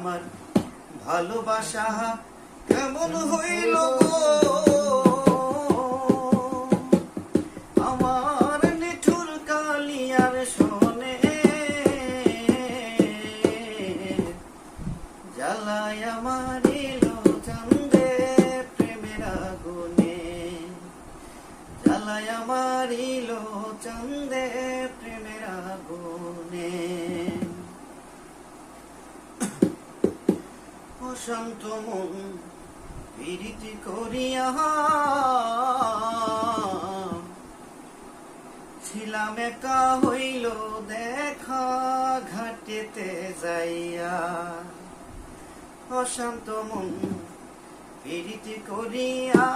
আমার ভালোবাসা কেমন হইল গো, আমার নিঠুর কালিয়ার শোনে জ্বালায় আমার এলো চাঁদে প্রেমের আগুনে, জ্বালায় আমার এলো চাঁদে প্রেমের আগুনে। অশান্ত মন প্রীতি করিয়া ছিলাম একা, হইল দেখা ঘাটেতে যাইয়া। অশান্ত মন প্রীতি করিয়া